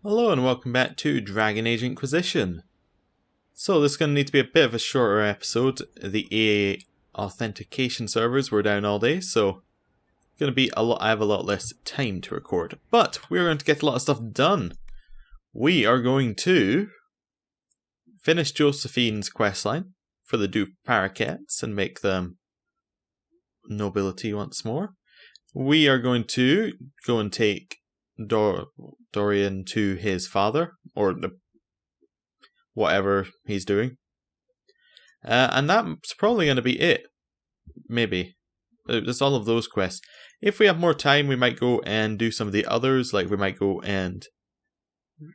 Hello and welcome back to Dragon Age Inquisition. So this is going to need to be a bit of a shorter episode. The AA authentication servers were down all day, so it's going to be I have a lot less time to record. But we're going to get a lot of stuff done. We are going to finish Josephine's questline for the Du Paraquets and make them nobility once more. We are going to go and take Dorian to his father, or whatever he's doing. And that's probably going to be it. Maybe. There's all of those quests. If we have more time, we might go and do some of the others, like we might go and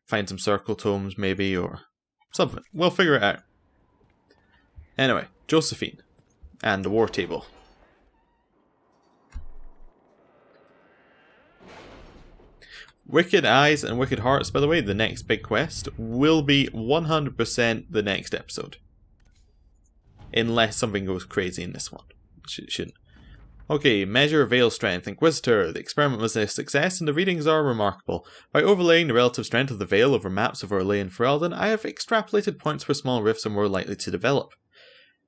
find some circle tomes, maybe, or something. We'll figure it out. Anyway, Josephine and the war table. Wicked Eyes and Wicked Hearts, by the way, the next big quest, will be 100% the next episode. Unless something goes crazy in this one. It shouldn't. Okay, measure Veil Strength. Inquisitor. The experiment was a success and the readings are remarkable. By overlaying the relative strength of the Veil over maps of Orlais and Ferelden, I have extrapolated points where small rifts are more likely to develop.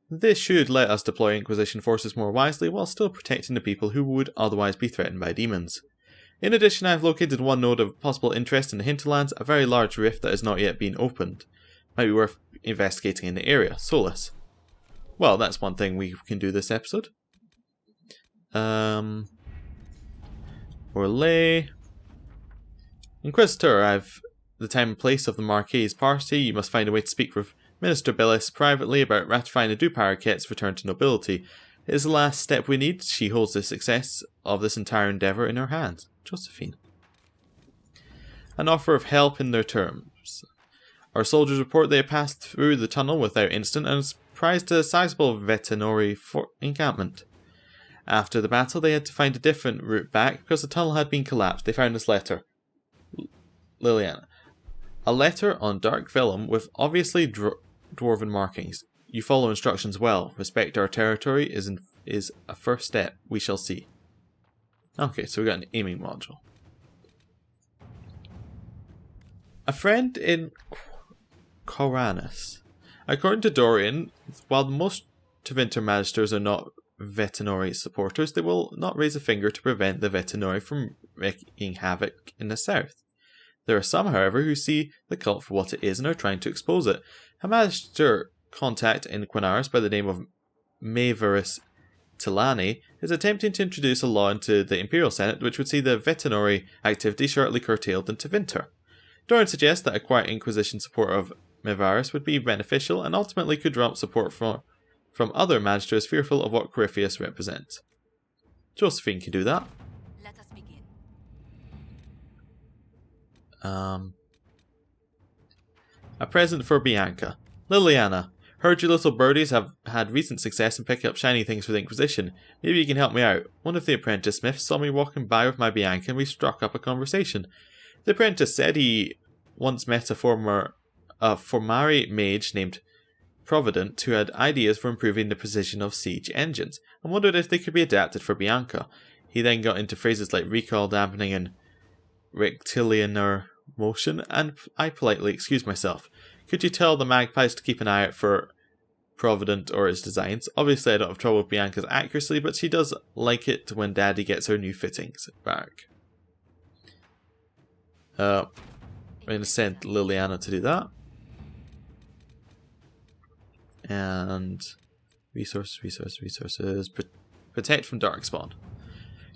This should let us deploy Inquisition forces more wisely while still protecting the people who would otherwise be threatened by demons. In addition, I have located one node of possible interest in the hinterlands, a very large rift that has not yet been opened. Might be worth investigating in the area. Solus. Well, that's one thing we can do this episode. Orlais. Inquisitor, I've the time and place of the Marquis's party. You must find a way to speak with Minister Billis privately about ratifying the Du Paraquets' return to nobility. It is the last step we need. She holds the success of this entire endeavour in her hands. Josephine. An offer of help in their terms. Our soldiers report they have passed through the tunnel without incident and surprised a sizable veterinary encampment. After the battle, they had to find a different route back because the tunnel had been collapsed. They found this letter. Liliana. A letter on dark vellum with obviously dwarven markings. You follow instructions well. Respect our territory is a first step. We shall see. Okay, so we got an aiming module. A friend in Coranus. According to Dorian, while most Tevinter magisters are not veterinary supporters, they will not raise a finger to prevent the veterinary from wreaking havoc in the south. There are some, however, who see the cult for what it is and are trying to expose it. A magister contact in Quinaris by the name of Maverus Tilani is attempting to introduce a law into the Imperial Senate which would see the veterinary activity sharply curtailed in Tevinter. Dorian suggests that a quiet Inquisition support of Mavarus would be beneficial and ultimately could drum up support from other magisters fearful of what Corypheus represents. Josephine can do that. Let us begin. A present for Bianca. Liliana. Heard you little birdies have had recent success in picking up shiny things for the Inquisition. Maybe you can help me out. One of the apprentice smiths saw me walking by with my Bianca and we struck up a conversation. The apprentice said he once met a Formari mage named Provident who had ideas for improving the precision of siege engines and wondered if they could be adapted for Bianca. He then got into phrases like recoil dampening and rectilinear motion, and I politely excused myself. Could you tell the magpies to keep an eye out for Provident or his designs? Obviously I don't have trouble with Bianca's accuracy, but she does like it when Daddy gets her new fittings back. I'm going to send Liliana to do that. And resources. Protect from Darkspawn.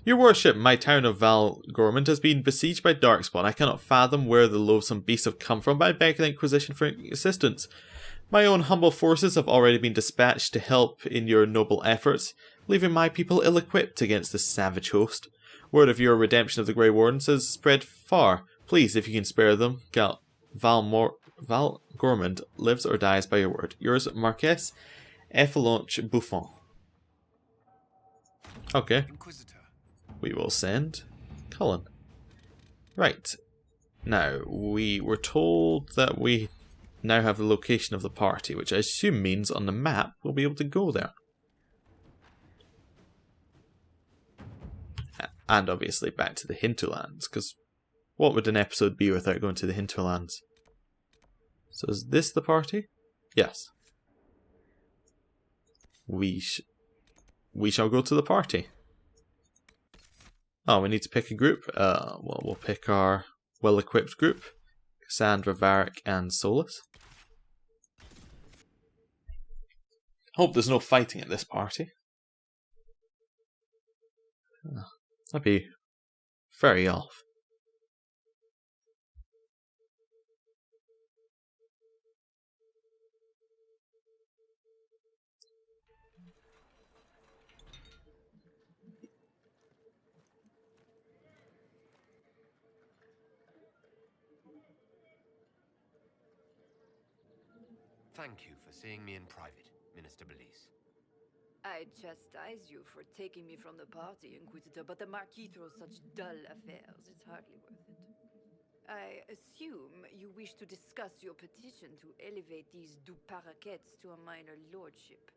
Your worship, my town of Val Gormand has been besieged by Darkspawn. I cannot fathom where the loathsome beasts have come from, but I beg the Inquisition for assistance. My own humble forces have already been dispatched to help in your noble efforts, leaving my people ill-equipped against this savage host. Word of your redemption of the Grey Wardens has spread far. Please, if you can spare them, Val Gormand lives or dies by your word. Yours, Marquess Effalonche Buffon. Okay. Inquisitor. We will send Cullen. Right. Now, we were told that we now have the location of the party, which I assume means on the map we'll be able to go there. And obviously back to the hinterlands, because What would an episode be without going to the hinterlands? So is this the party? Yes. We shall go to the party. Oh, we need to pick a group. Well, we'll pick our well-equipped group. Cassandra, Varric, and Solus. Hope there's no fighting at this party. That'd be very off. Thank you for seeing me in private, Minister Belize. I chastise you for taking me from the party, Inquisitor, but the Marquis throws such dull affairs, it's hardly worth it. I assume you wish to discuss your petition to elevate these du Paraquets to a minor lordship.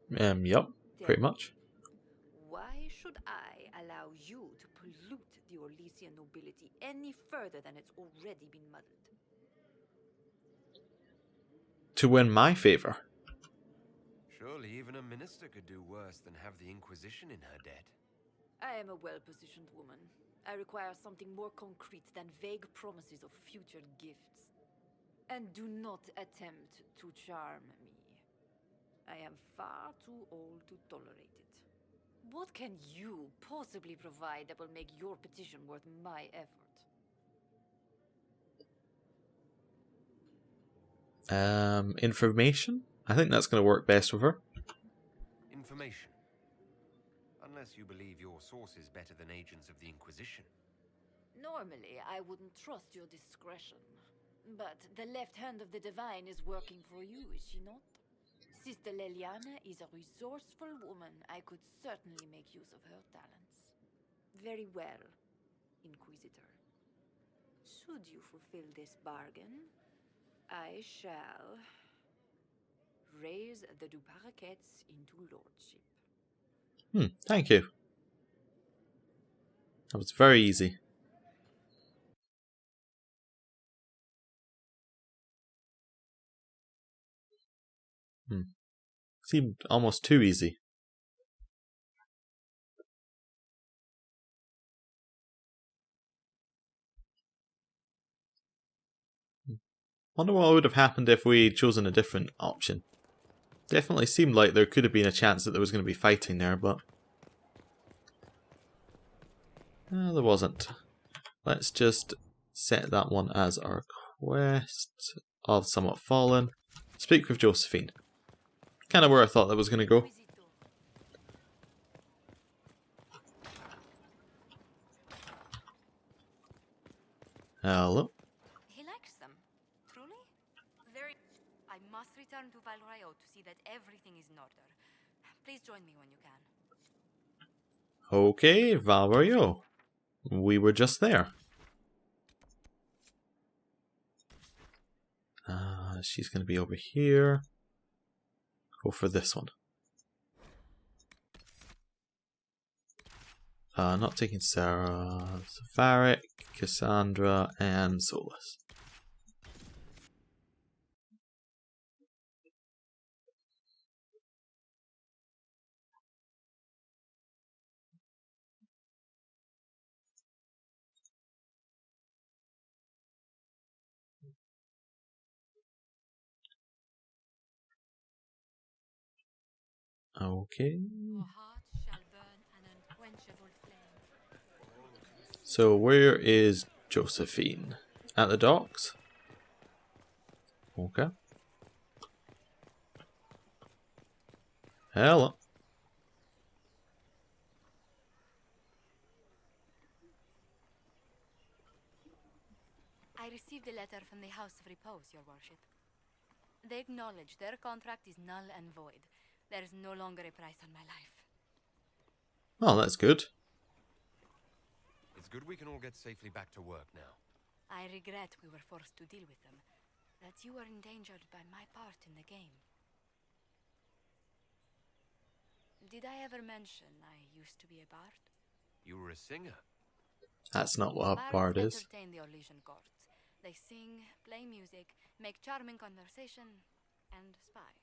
Yup, pretty much. Why should I allow you to pollute the Orlesian nobility any further than it's already been muddled? To win my favour. Surely even a minister could do worse than have the Inquisition in her debt. I am a well-positioned woman. I require something more concrete than vague promises of future gifts. And do not attempt to charm me. I am far too old to tolerate it. What can you possibly provide that will make your petition worth my effort? Information? I think that's going to work best with her. Information. Unless you believe your sources better than agents of the Inquisition. Normally, I wouldn't trust your discretion. But the left hand of the Divine is working for you, is she not? Sister Leliana is a resourceful woman. I could certainly make use of her talents. Very well, Inquisitor. Should you fulfill this bargain, I shall raise the du Paraquets into lordship. Thank you. That was very easy. Seemed almost too easy. Wonder what would have happened if we had chosen a different option. Definitely seemed like there could have been a chance that there was going to be fighting there, but there wasn't. Let's just set that one as our quest of Somewhat Fallen. Speak with Josephine. Kind of where I thought that was going to go. Hello. He likes them. Truly? Very. I must return to Valrayo to see that everything is in order. Please join me when you can. Okay, Valvario. We were just there. She's going to be over here. Go for this one. Not taking Sarah. Varric, Cassandra, and Solus. Okay. Your heart shall burn an unquenchable flame. So where is Josephine? At the docks? Okay. Hello. I received a letter from the House of Repose, Your Worship. They acknowledge their contract is null and void. There is no longer a price on my life. Oh, that's good. It's good we can all get safely back to work now. I regret we were forced to deal with them. That you were endangered by my part in the game. Did I ever mention I used to be a bard? You were a singer. That's not what a Bards bard is. entertain the Orlesian courts. They sing, play music, make charming conversation, and spy.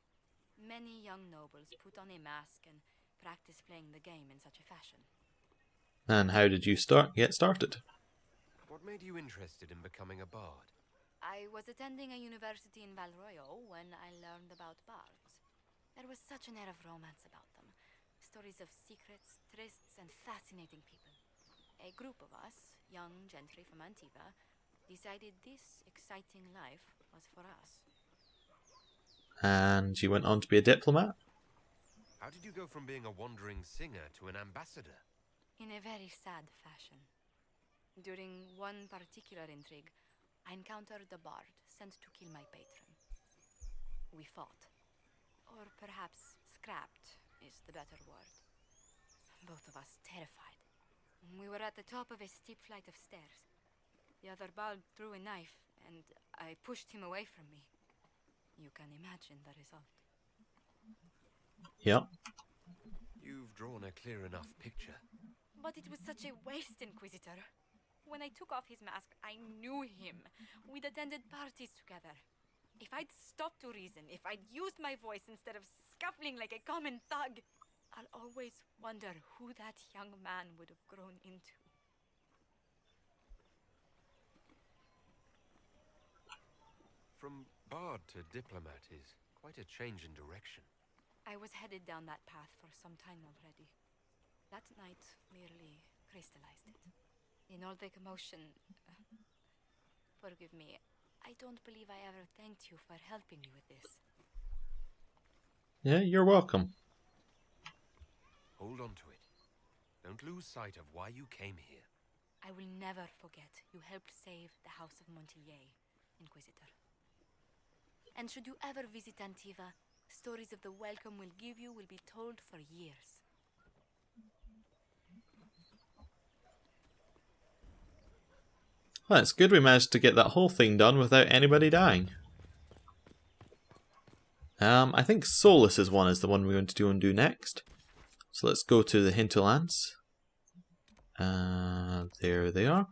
Many young nobles put on a mask and practice playing the game in such a fashion. And how did you get started? What made you interested in becoming a bard? I was attending a university in Valroyo when I learned about bards. There was such an air of romance about them. Stories of secrets, trysts, and fascinating people. A group of us, young gentry from Antiva, decided this exciting life was for us. And you went on to be a diplomat? How did you go from being a wandering singer to an ambassador? In a very sad fashion. During one particular intrigue, I encountered a bard sent to kill my patron. We fought. Or perhaps scrapped is the better word. Both of us terrified. We were at the top of a steep flight of stairs. The other bard drew a knife, and I pushed him away from me. You can imagine the result. Yep. You've drawn a clear enough picture. But it was such a waste, Inquisitor. When I took off his mask, I knew him. We'd attended parties together. If I'd stopped to reason, if I'd used my voice instead of scuffling like a common thug, I'll always wonder who that young man would have grown into. From bard to diplomat is quite a change in direction. I was headed down that path for some time already. That night merely crystallized it. In all the commotion... forgive me, I don't believe I ever thanked you for helping me with this. Yeah, you're welcome. Hold on to it. Don't lose sight of why you came here. I will never forget you helped save the House of Montillier, Inquisitor. And should you ever visit Antiva, stories of the welcome we'll give you will be told for years. Well, it's good we managed to get that whole thing done without anybody dying. I think Solus's one is the one we're going to do next. So let's go to the hinterlands. There they are.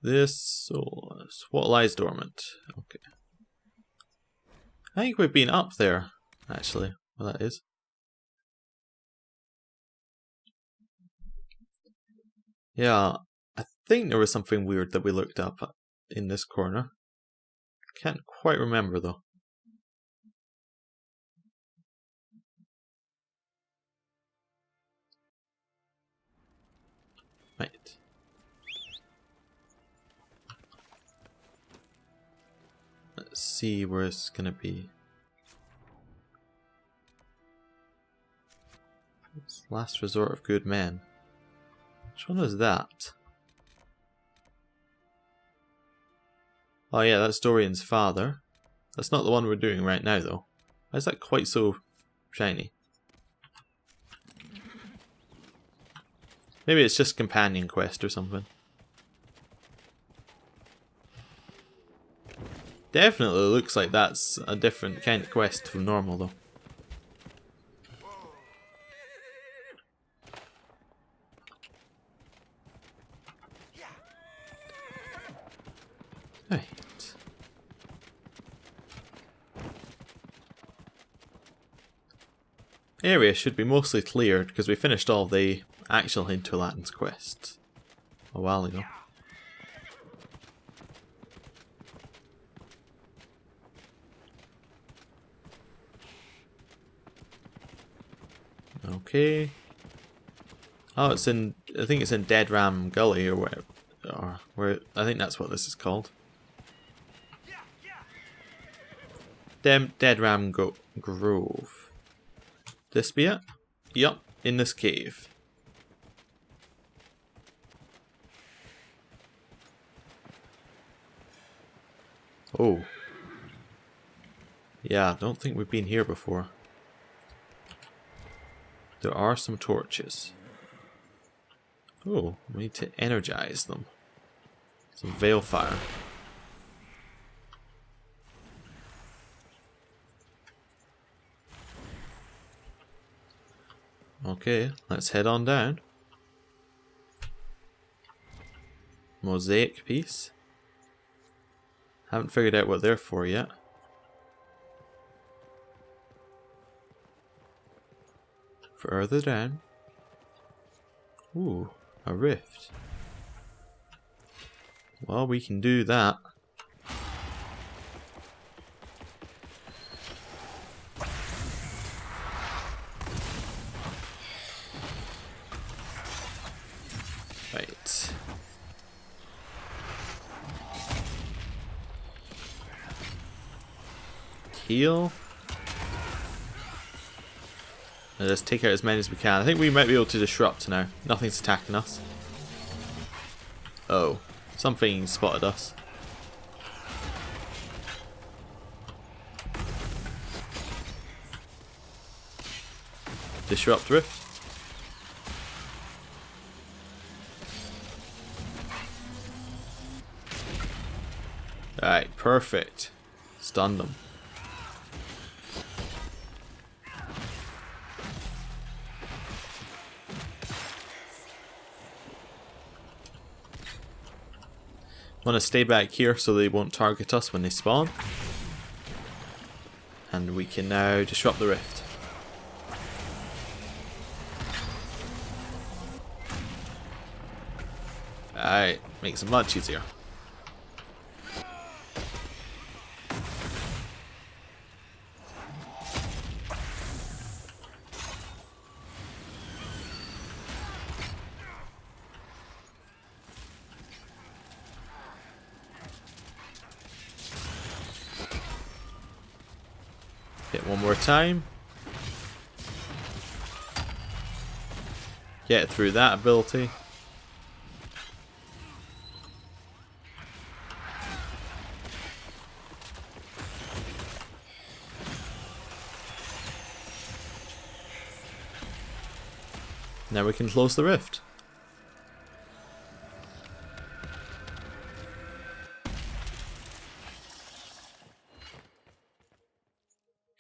This Solus. What lies dormant? Okay. I think we've been up there, actually. Well, that is. Yeah, I think there was something weird that we looked up in this corner. Can't quite remember though. Right. Let's see where it's gonna be. It's last resort of good men. Which one is that? Oh yeah, that's Dorian's father. That's not the one we're doing right now though. Why is that quite so shiny? Maybe it's just companion quest or something. Definitely looks like that's a different kind of quest from normal though. Right. Area should be mostly cleared because we finished all the actual hinterlands quests a while ago. Okay. Oh, it's in. I think it's in Dead Ram Gully or where. I think that's what this is called. Dead Ram Grove. This be it? Yup, in this cave. Oh. Yeah, I don't think we've been here before. There are some torches. Oh, we need to energize them. Some veil fire. Okay, let's head on down. Mosaic piece. Haven't figured out what they're for yet. Further down. Ooh, a rift. Well, we can do that. Right. Heal. And just take out as many as we can. I think we might be able to disrupt now. Nothing's attacking us. Oh, something spotted us. Disrupt rift. Alright, perfect. Stun them. Want to stay back here so they won't target us when they spawn. And we can now disrupt the rift. Alright, makes it much easier. Hit one more time. Get through that ability. Now we can close the rift.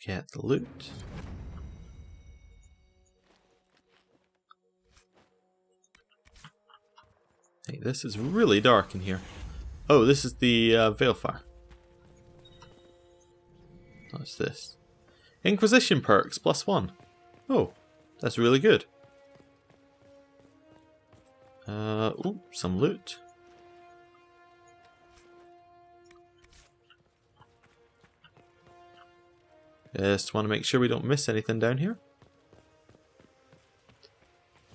Get the loot. Hey, this is really dark in here. Oh, this is the Veilfire. What's this? Inquisition perks +1. Oh, that's really good. Ooh, some loot. Just want to make sure we don't miss anything down here.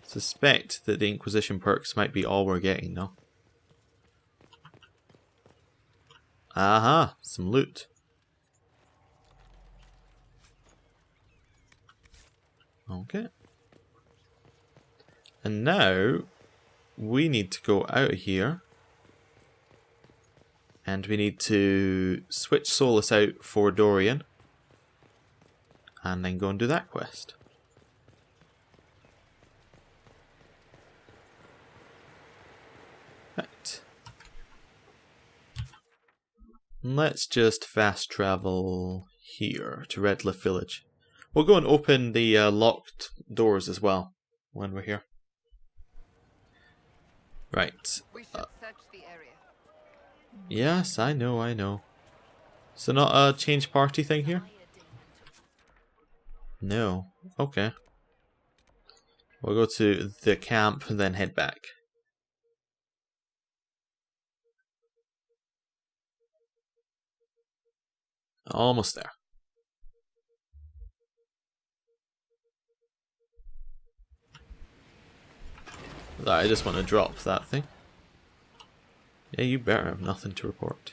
Suspect that the Inquisition perks might be all we're getting though. Aha, some loot. Okay. And now we need to go out of here. And we need to switch Solus out for Dorian. And then go and do that quest. Right. Let's just fast travel here to Redcliffe Village. We'll go and open the locked doors as well when we're here. Right. We should search the area. Yes, I know. So not a change party thing here? No. Okay. We'll go to the camp and then head back. Almost there. I just want to drop that thing. Yeah, you better have nothing to report.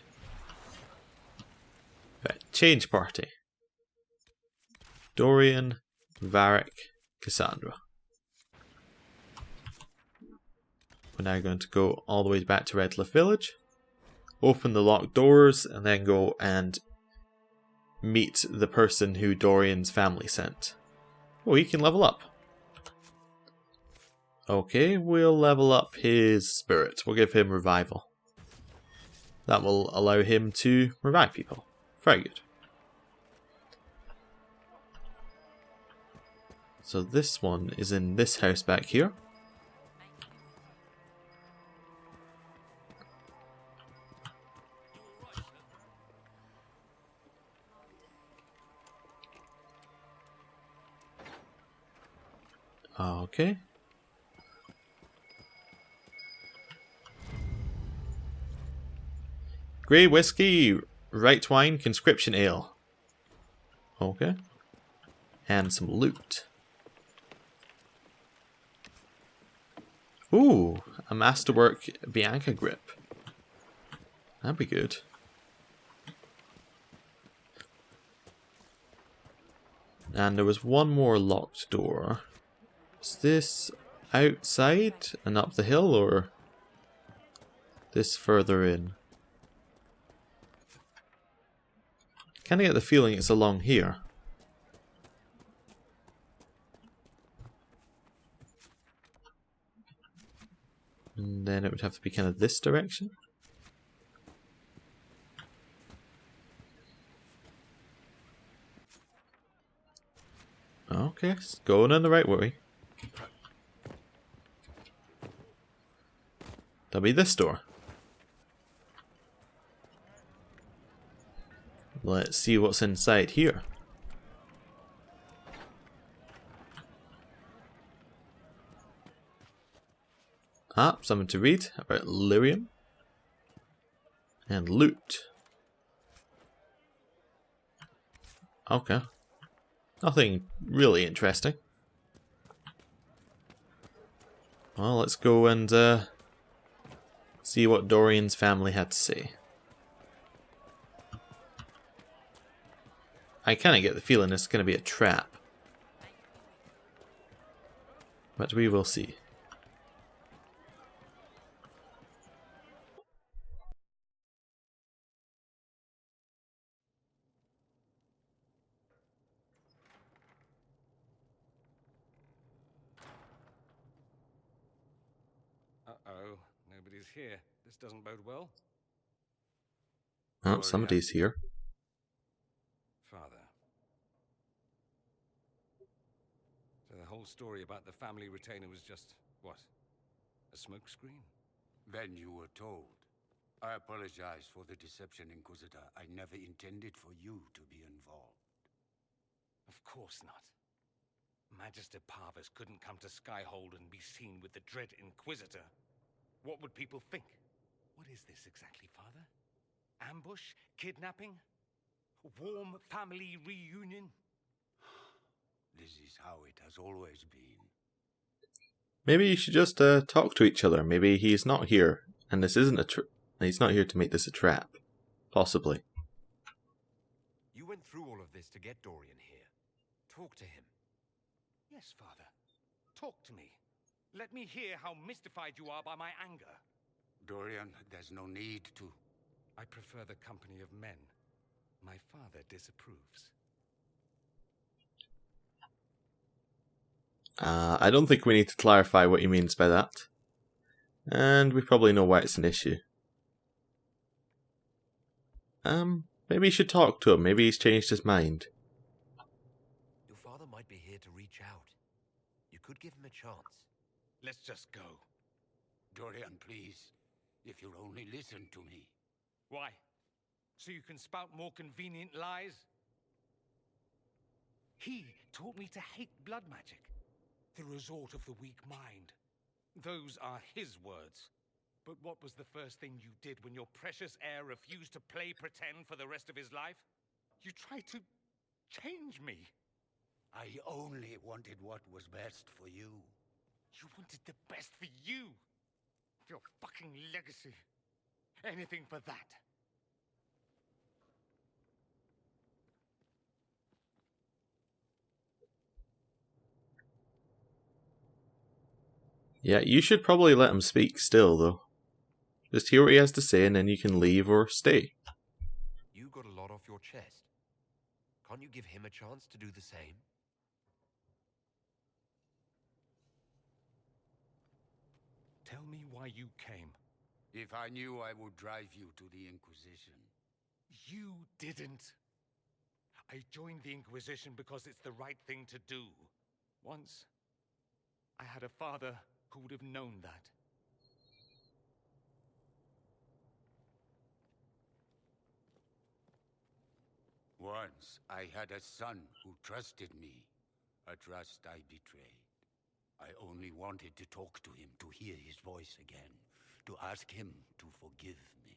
Right, change party. Dorian, Varric, Cassandra. We're now going to go all the way back to Redcliffe Village, open the locked doors, and then go and meet the person who Dorian's family sent. Oh, he can level up. Okay, we'll level up his spirit. We'll give him revival. That will allow him to revive people. Very good. So this one is in this house back here. Okay. Grey whiskey, right wine, conscription ale. Okay. And some loot. Ooh, a masterwork Bianca grip. That'd be good. And there was one more locked door. Is this outside and up the hill, or this further in? Kinda get the feeling it's along here. And then it would have to be kind of this direction. Okay, it's going in the right way. That'll be this door. Let's see what's inside here. Ah, something to read about lyrium. And loot. Okay. Nothing really interesting. Well, let's go and see what Dorian's family had to say. I kind of get the feeling it's going to be a trap. But we will see. Uh-oh, nobody's here. This doesn't bode well. Oh, somebody's here. Father. So the whole story about the family retainer was just, what? A smokescreen? Then you were told. I apologize for the deception, Inquisitor. I never intended for you to be involved. Of course not. Magister Parvus couldn't come to Skyhold and be seen with the dread Inquisitor. What would people think? What is this exactly, Father? Ambush? Kidnapping? Warm family reunion? This is how it has always been. Maybe you should just talk to each other. Maybe he's not here, and this isn't he's not here to make this a trap. Possibly. You went through all of this to get Dorian here. Talk to him. Yes, Father. Talk to me. Let me hear how mystified you are by my anger. Dorian, there's no need to. I prefer the company of men. My father disapproves. I don't think we need to clarify what he means by that. And we probably know why it's an issue. Maybe you should talk to him. Maybe he's changed his mind. Your father might be here to reach out. You could give him a chance. Let's just go. Dorian, please. If you'll only listen to me. Why? So you can spout more convenient lies? He taught me to hate blood magic. The resort of the weak mind. Those are his words. But what was the first thing you did when your precious heir refused to play pretend for the rest of his life? You tried to change me. I only wanted what was best for you. You wanted the best for you. Your fucking legacy. Anything for that. Yeah, you should probably let him speak still, though. Just hear what he has to say, and then you can leave or stay. You got a lot off your chest. Can't you give him a chance to do the same? Tell me why you came. If I knew, I would drive you to the Inquisition. You didn't. I joined the Inquisition because it's the right thing to do. Once, I had a father who would have known that. Once, I had a son who trusted me. A trust I betrayed. I only wanted to talk to him, to hear his voice again, to ask him to forgive me.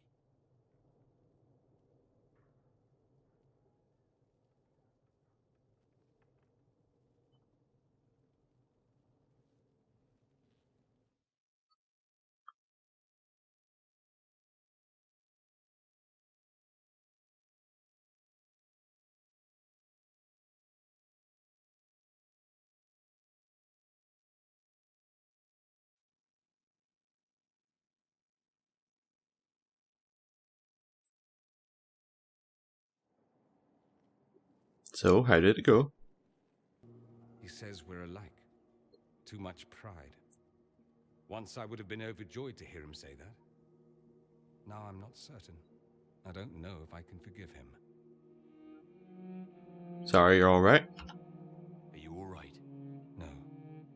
So, how did it go? He says we're alike. Too much pride. Once I would have been overjoyed to hear him say that. Now I'm not certain. I don't know if I can forgive him. Sorry, you're alright? Are you alright? No,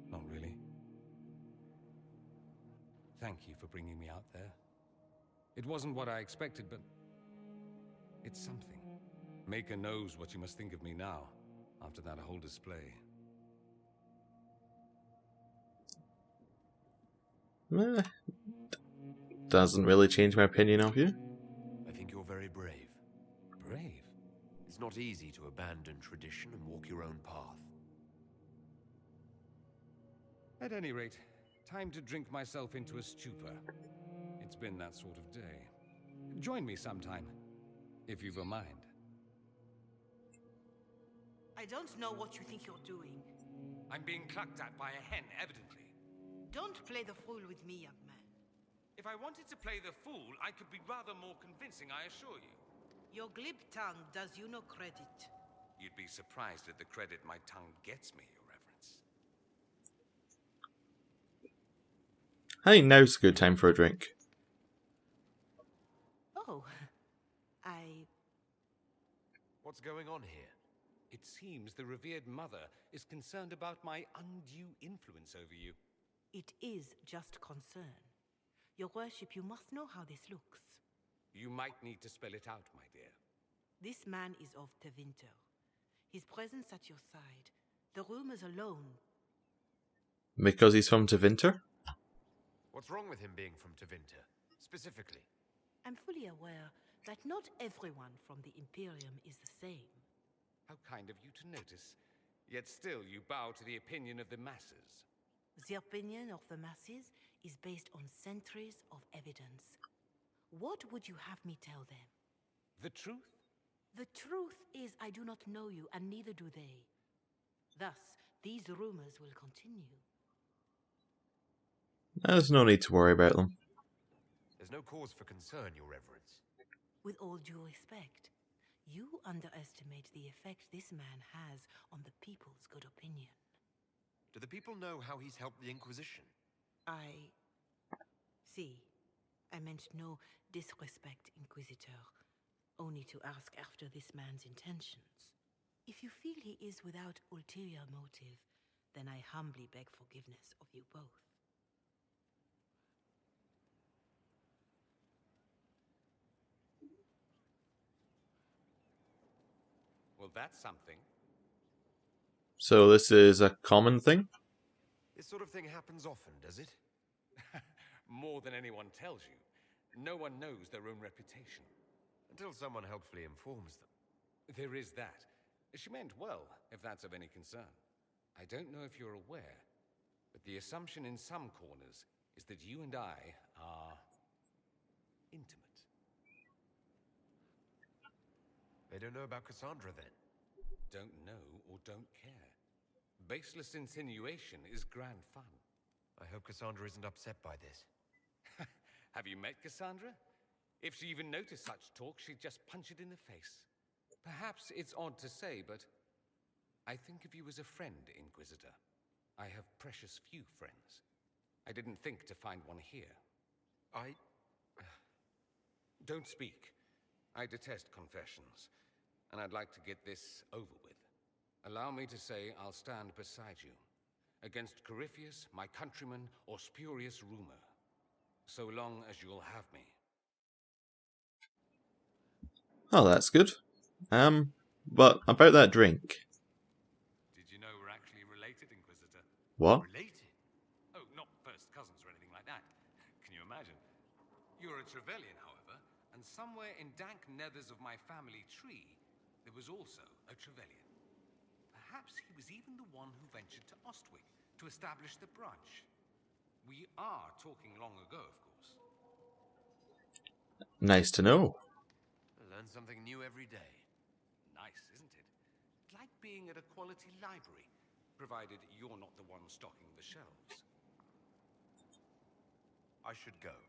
not really. Thank you for bringing me out there. It wasn't what I expected, but it's something. Maker knows what you must think of me now, after that whole display. Doesn't really change my opinion of you. I think you're very brave. Brave? It's not easy to abandon tradition and walk your own path. At any rate, time to drink myself into a stupor. It's been that sort of day. Join me sometime, if you've a mind. I don't know what you think you're doing. I'm being clucked at by a hen, evidently. Don't play the fool with me, young man. If I wanted to play the fool, I could be rather more convincing, I assure you. Your glib tongue does you no credit. You'd be surprised at the credit my tongue gets me, Your Reverence. I think now's a good time for a drink. Oh, What's going on here? It seems the revered mother is concerned about my undue influence over you. It is just concern. Your worship, you must know how this looks. You might need to spell it out, my dear. This man is of Tevinter. His presence at your side, the rumors alone. Because he's from Tevinter? What's wrong with him being from Tevinter, specifically? I'm fully aware that not everyone from the Imperium is the same. How kind of you to notice. Yet still you bow to the opinion of the masses. The opinion of the masses is based on centuries of evidence. What would you have me tell them? The truth? The truth is I do not know you, and neither do they. Thus, these rumors will continue. There's no need to worry about them. There's no cause for concern, Your Reverence. With all due respect, you underestimate the effect this man has on the people's good opinion. Do the people know how he's helped the Inquisition? See, I meant no disrespect, Inquisitor, only to ask after this man's intentions. If you feel he is without ulterior motive, then I humbly beg forgiveness of you both. Well, that's something. So this is a common thing? This sort of thing happens often, does it? More than anyone tells you. No one knows their own reputation. Until someone helpfully informs them. There is that. She meant well, if that's of any concern. I don't know if you're aware, but the assumption in some corners is that you and I are intimate. They don't know about Cassandra, then? Don't know or don't care. Baseless insinuation is grand fun. I hope Cassandra isn't upset by this. Have you met Cassandra? If she even noticed such talk, she'd just punch it in the face. Perhaps it's odd to say, but I think of you as a friend, Inquisitor. I have precious few friends. I didn't think to find one here. Don't speak. I detest confessions, and I'd like to get this over with. Allow me to say I'll stand beside you, against Corypheus, my countryman, or spurious rumor, so long as you'll have me. Oh, that's good. But about that drink. Did you know we're actually related, Inquisitor? What? Related? And somewhere in dank nethers of my family tree, there was also a Trevelyan. Perhaps he was even the one who ventured to Ostwick to establish the branch. We are talking long ago, of course. Nice to know. Learn something new every day. Nice, isn't it? Like being at a quality library, provided you're not the one stocking the shelves. I should go.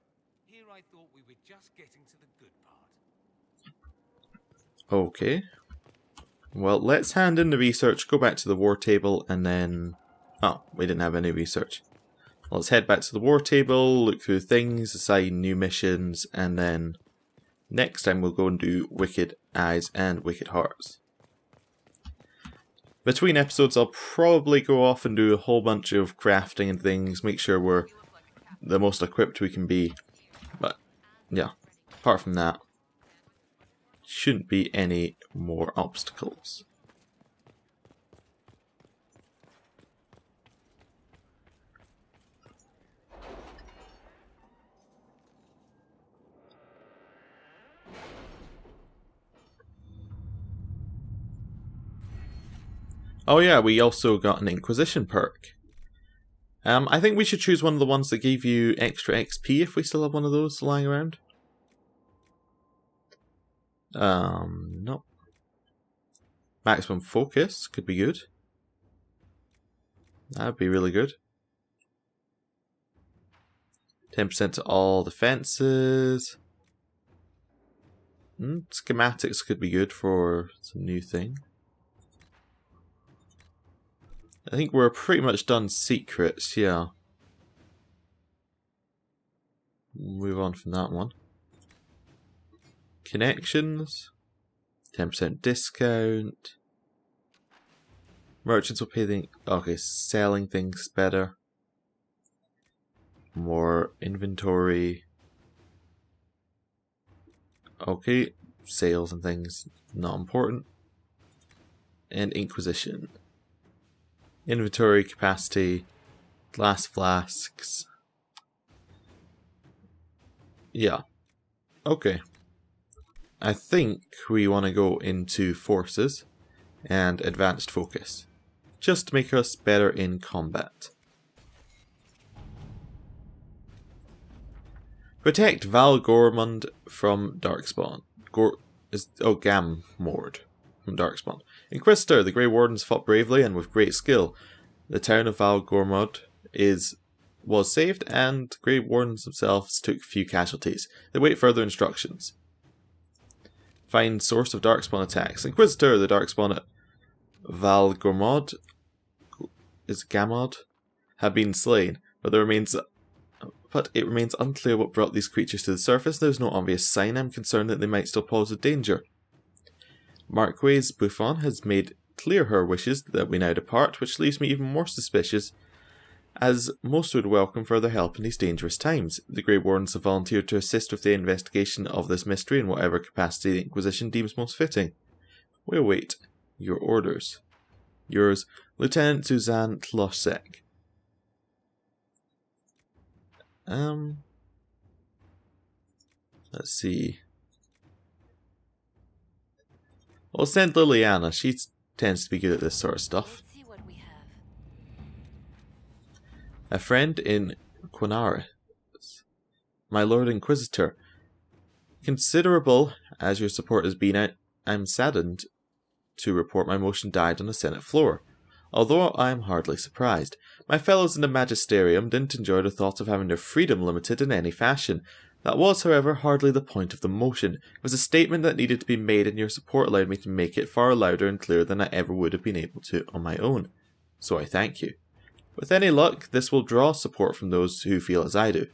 Here I thought we were just getting to the good part. Okay. Well, let's hand in the research, go back to the war table, and then... Oh, we didn't have any research. Well, let's head back to the war table, look through things, assign new missions, and then next time we'll go and do Wicked Eyes and Wicked Hearts. Between episodes, I'll probably go off and do a whole bunch of crafting and things, make sure we're the most equipped we can be. But, yeah, apart from that, shouldn't be any more obstacles. Oh yeah, we also got an Inquisition perk. I think we should choose one of the ones that gave you extra XP if we still have one of those lying around. No. Maximum focus could be good. That would be really good. 10% to all defenses. Schematics could be good for some new thing. I think we're pretty much done secrets, yeah. Move on from that one. Connections. 10% discount. Merchants will pay the... Okay, selling things better. More inventory. Okay, sales and things, not important. And Inquisition. Inventory capacity, glass flasks. Yeah. Okay. I think we want to go into forces and advanced focus, just to make us better in combat. Protect Val Gormund from Darkspawn. Gammord from Darkspawn. Inquisitor, the Grey Wardens fought bravely and with great skill. The town of Val Gormund was saved, and the Grey Wardens themselves took few casualties. They wait further instructions. Find source of Darkspawn attacks. Inquisitor, the Darkspawn at Val Gormund have been slain, but it remains unclear what brought these creatures to the surface. There's no obvious sign. I'm concerned that they might still pose a danger. Marquise Buffon has made clear her wishes that we now depart, which leaves me even more suspicious, as most would welcome further help in these dangerous times. The Grey Wardens have volunteered to assist with the investigation of this mystery in whatever capacity the Inquisition deems most fitting. We await your orders. Yours, Lieutenant Suzanne Tlosek. Let's see. Well, send Liliana. She tends to be good at this sort of stuff. Let's see what we have. A friend in Quinaris. My Lord Inquisitor. Considerable as your support has been, I'm saddened to report my motion died on the Senate floor. Although I am hardly surprised. My fellows in the Magisterium didn't enjoy the thought of having their freedom limited in any fashion. That was, however, hardly the point of the motion. It was a statement that needed to be made, and your support allowed me to make it far louder and clearer than I ever would have been able to on my own. So I thank you. With any luck, this will draw support from those who feel as I do.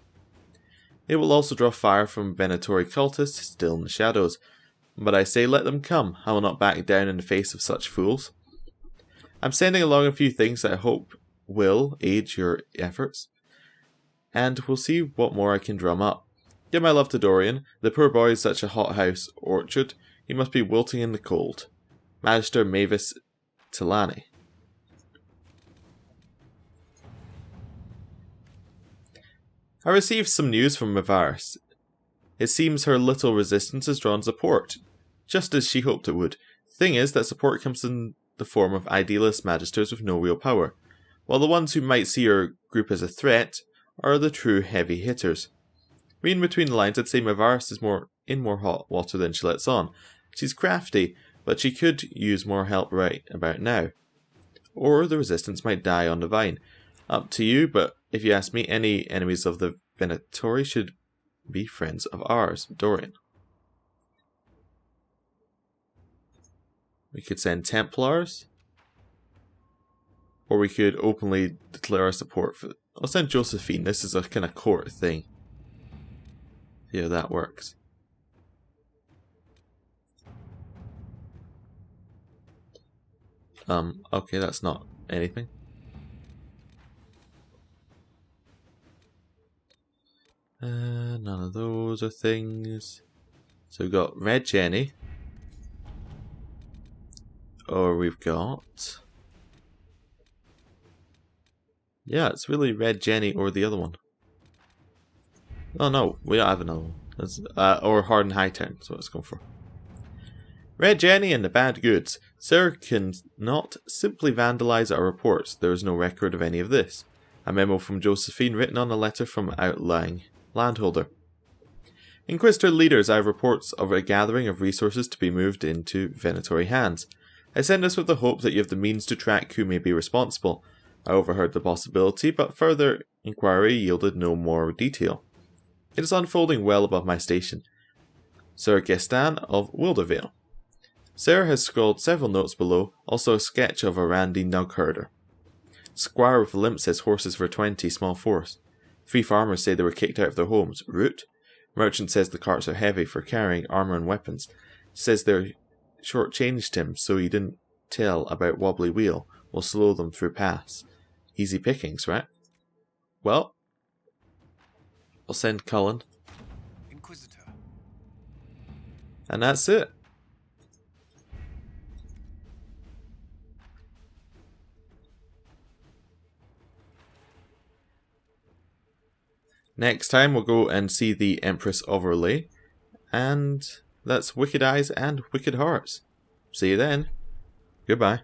It will also draw fire from Venatori cultists still in the shadows. But I say let them come. I will not back down in the face of such fools. I'm sending along a few things that I hope will aid your efforts, and we'll see what more I can drum up. Give my love to Dorian. The poor boy is such a hothouse orchard. He must be wilting in the cold. Magister Mavis Tilani. I received some news from Mavaris. It seems her little resistance has drawn support, just as she hoped it would. Thing is that support comes in the form of idealist magisters with no real power, while the ones who might see her group as a threat are the true heavy hitters. Reading between the lines, I'd say Mavarus is more hot water than she lets on. She's crafty, but she could use more help right about now. Or the resistance might die on the vine. Up to you, but if you ask me, any enemies of the Venatori should be friends of ours. Dorian. We could send Templars. Or we could openly declare our support for... I'll send Josephine. This is a kind of court thing. Yeah, that works. Okay, that's not anything. None of those are things. So we've got Red Jenny. Or we've got... Yeah, it's really Red Jenny or the other one. Oh no, we don't have another one. That's, or Harden Hightown, that's what it's going for. Red Jenny and the bad goods. Sir can not simply vandalize our reports. There is no record of any of this. A memo from Josephine written on a letter from outlying landholder. Inquisitor leaders, I have reports of a gathering of resources to be moved into Venatori hands. I send this with the hope that you have the means to track who may be responsible. I overheard the possibility, but further inquiry yielded no more detail. It is unfolding well above my station. Sir Gestan of Wildervale. Sir has scrawled several notes below, also a sketch of a randy nug herder. Squire with a limp says horses for 20, small force. 3 farmers say they were kicked out of their homes. Root. Merchant says the carts are heavy for carrying armour and weapons. Says they're shortchanged him so he didn't tell about wobbly wheel. Will slow them through pass. Easy pickings, right? Well, I'll send Cullen. Inquisitor. And that's it. Next time we'll go and see the Empress of Orlais, and that's Wicked Eyes and Wicked Hearts. See you then. Goodbye.